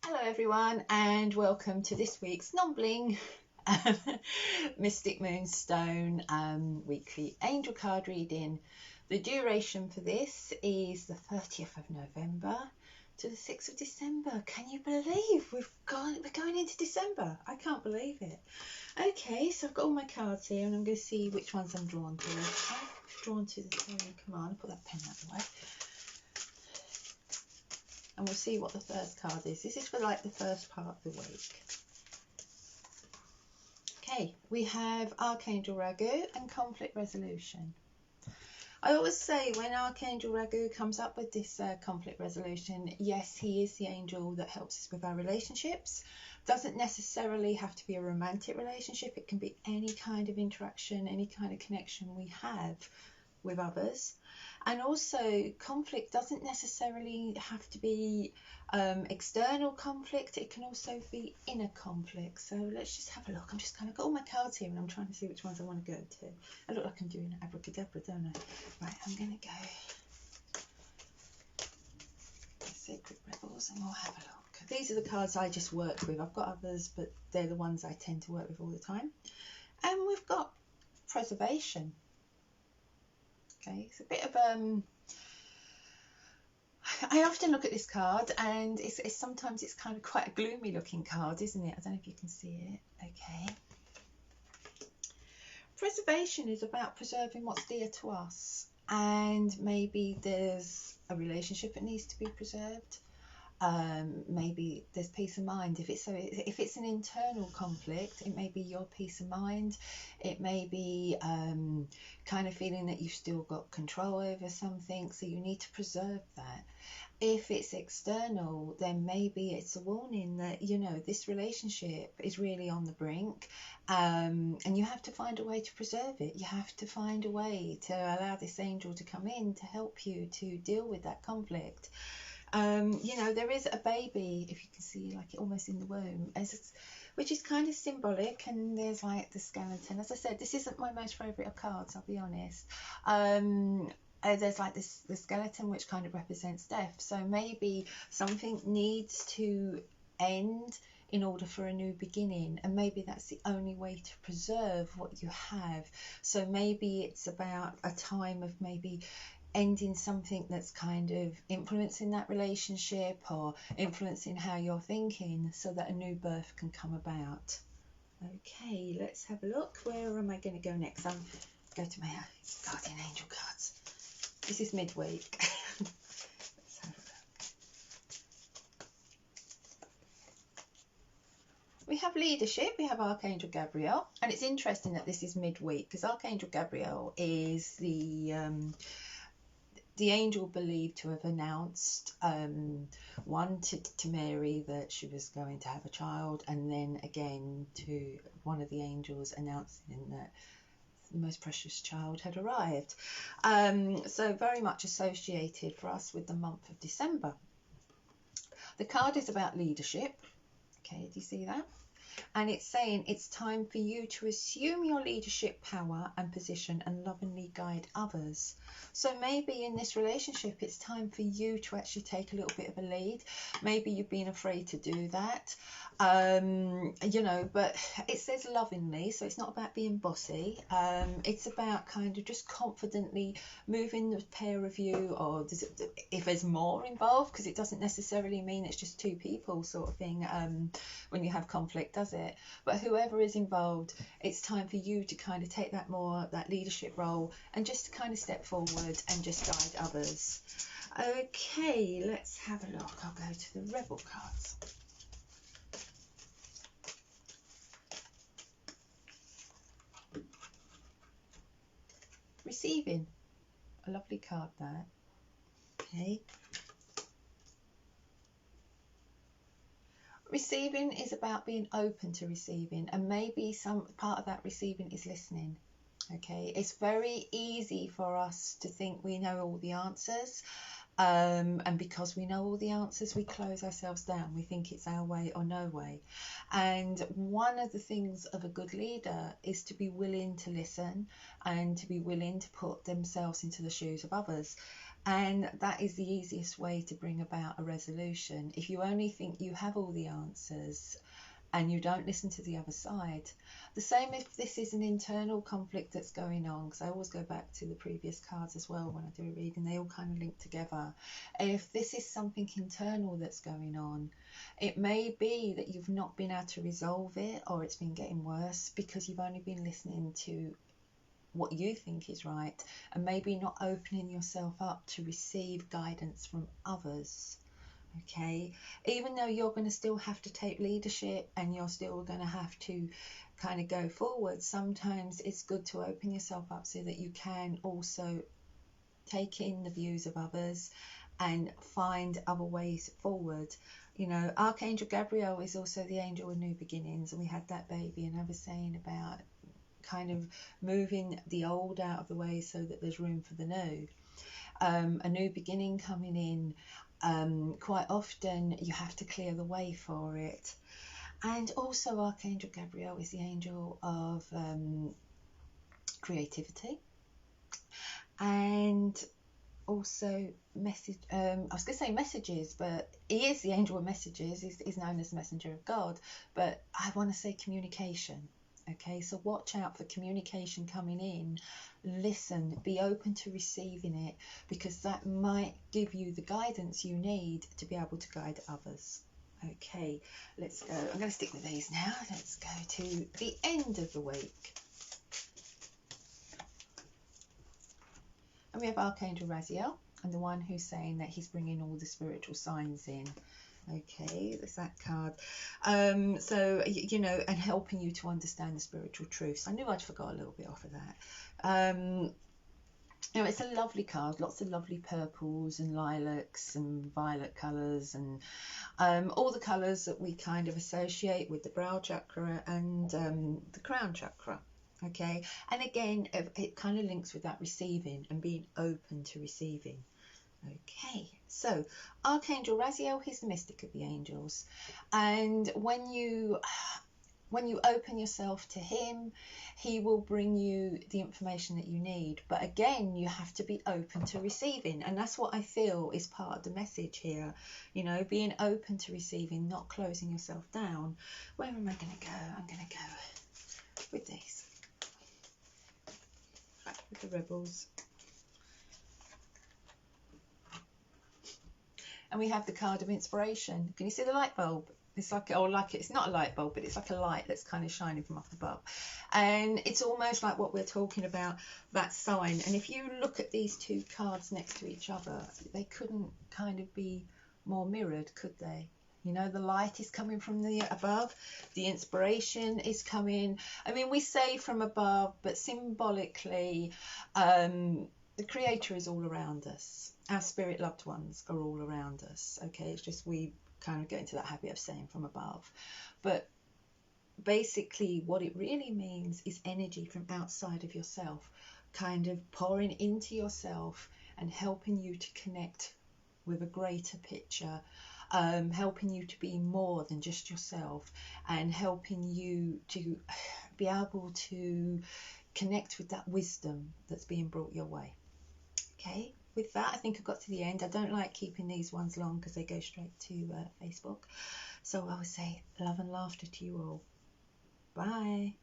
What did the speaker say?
Hello everyone and welcome to this week's non-bling Mystic Moonstone weekly angel card reading. The duration for this is the 30th of November to the 6th of December. Can you believe we're going into December? I can't believe it. Okay, so I've got all my cards here and I'm going to see which ones I'm drawn to. I'm drawn to the Tarot Command. I'll put that pen out of the way. And we'll see what the first card is. This is for like the first part of the week. Okay, we have Archangel Ragu and conflict resolution. I always say when Archangel Ragu comes up with this conflict resolution, yes, he is the angel that helps us with our relationships. Doesn't necessarily have to be a romantic relationship. It can be any kind of interaction, any kind of connection we have with others. And also conflict doesn't necessarily have to be external conflict. It can also be inner conflict. So let's just have a look. I'm just kind of got all my cards here and I'm trying to see which ones I want to go to. I look like I'm doing abracadabra, don't I? Right, I'm going to go Sacred Rebels and we'll have a look. These are the cards I just work with. I've got others, but they're the ones I tend to work with all the time. And we've got preservation. Okay, it's a bit of I often look at this card and it's sometimes it's kind of quite a gloomy looking card, isn't it? I don't know if you can see it. Okay. Preservation is about preserving what's dear to us, and maybe there's a relationship that needs to be preserved. Maybe there's peace of mind. If it's an internal conflict, it may be your peace of mind. It may be kind of feeling that you've still got control over something, so you need to preserve that. If it's external, then maybe it's a warning that, you know, this relationship is really on the brink, and you have to find a way to preserve it. You have to find a way to allow this angel to come in to help you to deal with that conflict. You know, there is a baby, if you can see, like almost in the womb, which is kind of symbolic, and there's like the skeleton. As I said, this isn't my most favourite of cards, I'll be honest. There's like the skeleton, which kind of represents death. So maybe something needs to end in order for a new beginning, and maybe that's the only way to preserve what you have. So maybe it's about a time of maybe ending something that's kind of influencing that relationship or influencing how you're thinking, so that a new birth can come about. Okay, let's have a look. Where am I going to go next? I'm go to my guardian angel cards. This is midweek. Let's have a look. We have leadership. We have Archangel Gabriel, and it's interesting that this is midweek because Archangel Gabriel is the angel believed to have announced one to Mary that she was going to have a child, and then again to one of the angels announcing that the most precious child had arrived. So very much associated for us with the month of December. The card is about leadership. Okay, do you see that? And it's saying it's time for you to assume your leadership power and position and lovingly guide others. So maybe in this relationship, it's time for you to actually take a little bit of a lead. Maybe you've been afraid to do that, you know, but it says lovingly, so it's not about being bossy. It's about kind of just confidently moving the pair of you, or if there's more involved, because it doesn't necessarily mean it's just two people sort of thing when you have conflict, does it? But whoever is involved, it's time for you to kind of take that leadership role and just kind of step forward and just guide others. Okay, let's have a look. I'll go to the Rebel cards. Receiving, a lovely card there. Okay. Receiving is about being open to receiving, and maybe some part of that receiving is listening. Okay, it's very easy for us to think we know all the answers, and because we know all the answers, we close ourselves down. We think it's our way or no way. And one of the things of a good leader is to be willing to listen and to be willing to put themselves into the shoes of others. And that is the easiest way to bring about a resolution. If you only think you have all the answers and you don't listen to the other side. The same if this is an internal conflict that's going on, because I always go back to the previous cards as well when I do a reading, they all kind of link together. If this is something internal that's going on, it may be that you've not been able to resolve it, or it's been getting worse because you've only been listening to what you think is right, and maybe not opening yourself up to receive guidance from others. Okay, even though you're going to still have to take leadership and you're still going to have to kind of go forward, sometimes it's good to open yourself up so that you can also take in the views of others and find other ways forward. You know, Archangel Gabriel is also the angel of new beginnings, and we had that baby, and I was saying about kind of moving the old out of the way so that there's room for the new. A new beginning coming in, quite often you have to clear the way for it. And also Archangel Gabriel is the angel of creativity, and also message, I was going to say messages, but he is the angel of messages. He's known as messenger of God, but I want to say communication. Okay, so watch out for communication coming in. Listen, be open to receiving it, because that might give you the guidance you need to be able to guide others. Okay, let's go. I'm going to stick with these now. Let's go to the end of the week. And we have Archangel Raziel, and the one who's saying that he's bringing all the spiritual signs in. Okay, there's that card. So, you know, and helping you to understand the spiritual truths. I knew I'd forgot a little bit off of that. You know, it's a lovely card, lots of lovely purples and lilacs and violet colours, and all the colours that we kind of associate with the brow chakra and the crown chakra. Okay, and again, it kind of links with that receiving and being open to receiving. Okay, so Archangel Raziel, he's the mystic of the angels, and when you open yourself to him, he will bring you the information that you need. But again, you have to be open to receiving, and that's what I feel is part of the message here. You know, being open to receiving, not closing yourself down. Where am I going to go? I'm going to go with these, with the rebels. And we have the card of inspiration. Can you see the light bulb? It's like, or like, it's not a light bulb, but it's like a light that's kind of shining from up above. And it's almost like what we're talking about, that sign. And if you look at these two cards next to each other, they couldn't kind of be more mirrored, could they? You know, the light is coming from the above, the inspiration is coming. I mean, we say from above, but symbolically, the Creator is all around us. Our spirit loved ones are all around us. Okay, it's just we kind of get into that habit of saying from above. But basically what it really means is energy from outside of yourself, kind of pouring into yourself and helping you to connect with a greater picture, helping you to be more than just yourself, and helping you to be able to connect with that wisdom that's being brought your way. Okay, with that, I think I've got to the end. I don't like keeping these ones long because they go straight to Facebook. So I would say love and laughter to you all. Bye.